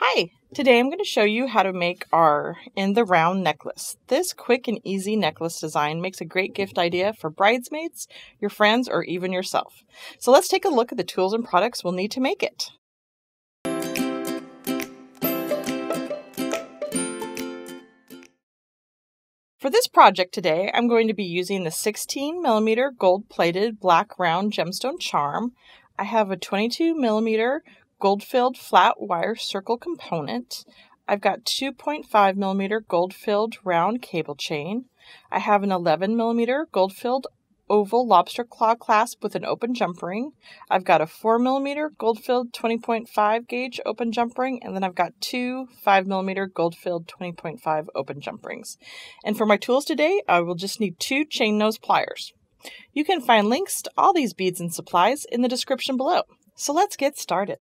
Hi, today I'm going to show you how to make our in the round necklace. This quick and easy necklace design makes a great gift idea for bridesmaids, your friends, or even yourself. So let's take a look at the tools and products we'll need to make it. For this project today, I'm going to be using the 16mm gold-plated black round gemstone charm. I have a 22mm gold-filled flat wire circle component. I've got 2.5mm gold-filled round cable chain. I have an 11mm gold-filled oval lobster claw clasp with an open jump ring. I've got a 4mm gold-filled 20.5 gauge open jump ring, and then I've got two 5mm gold-filled 20.5 open jump rings. And for my tools today, I will just need two chain nose pliers. You can find links to all these beads and supplies in the description below. So let's get started.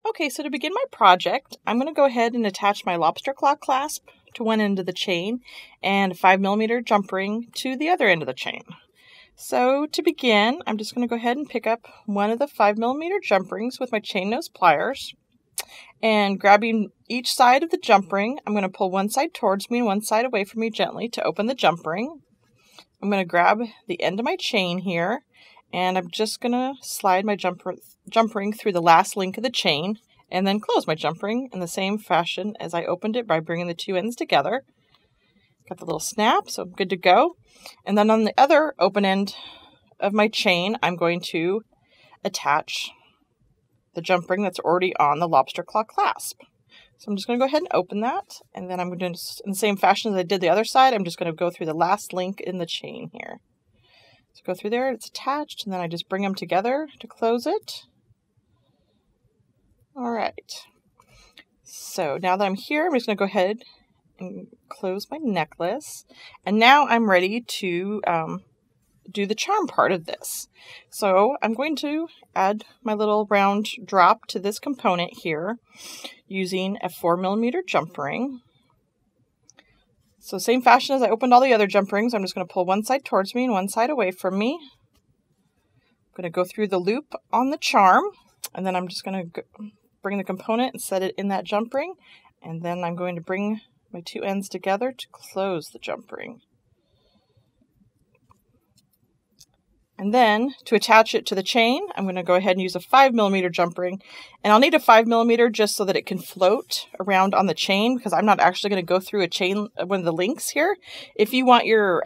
Okay, so to begin my project, I'm going to go ahead and attach my lobster claw clasp to one end of the chain and a 5mm jump ring to the other end of the chain. So to begin, I'm just going to go ahead and pick up one of the 5mm jump rings with my chain nose pliers, and grabbing each side of the jump ring, I'm going to pull one side towards me and one side away from me gently to open the jump ring. I'm going to grab the end of my chain here, and I'm just going to slide my jump ring through the last link of the chain and then close my jump ring in the same fashion as I opened it by bringing the two ends together. Got the little snap, so I'm good to go. And then on the other open end of my chain, I'm going to attach the jump ring that's already on the lobster claw clasp. So I'm just going to go ahead and open that, and then I'm going to do it in the same fashion as I did the other side. I'm just going to go through the last link in the chain here. So go through there, it's attached, and then I just bring them together to close it. All right. So now that I'm here, I'm just going to go ahead and close my necklace. And now I'm ready to do the charm part of this. So I'm going to add my little round drop to this component here using a 4mm jump ring. So same fashion as I opened all the other jump rings, I'm just going to pull one side towards me and one side away from me. I'm going to go through the loop on the charm, and then I'm just going to bring the component and set it in that jump ring, and then I'm going to bring my two ends together to close the jump ring. And then to attach it to the chain, I'm going to go ahead and use a 5mm jump ring. And I'll need a 5mm just so that it can float around on the chain, because I'm not actually going to go through a chain, one of the links here. If you want your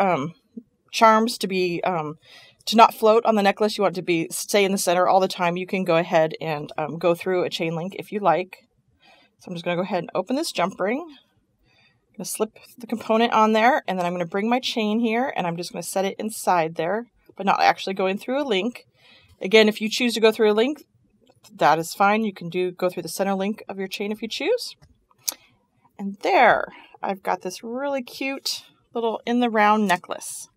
charms to be to not float on the necklace, you want it to stay in the center all the time, you can go ahead and go through a chain link if you like. So I'm just going to go ahead and open this jump ring. I'm going to slip the component on there, and then I'm going to bring my chain here, and I'm just going to set it inside there, but not actually going through a link. Again, if you choose to go through a link, that is fine. You can go through the center link of your chain if you choose. And there, I've got this really cute little in the round necklace.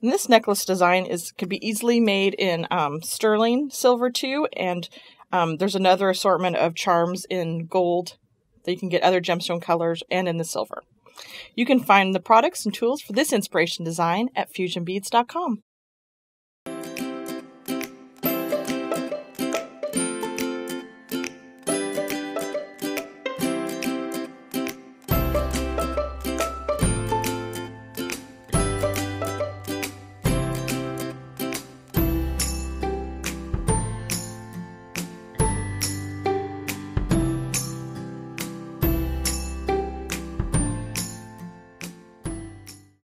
And this necklace design can be easily made in sterling silver too, and there's another assortment of charms in gold that you can get other gemstone colors and in the silver. You can find the products and tools for this inspiration design at fusionbeads.com.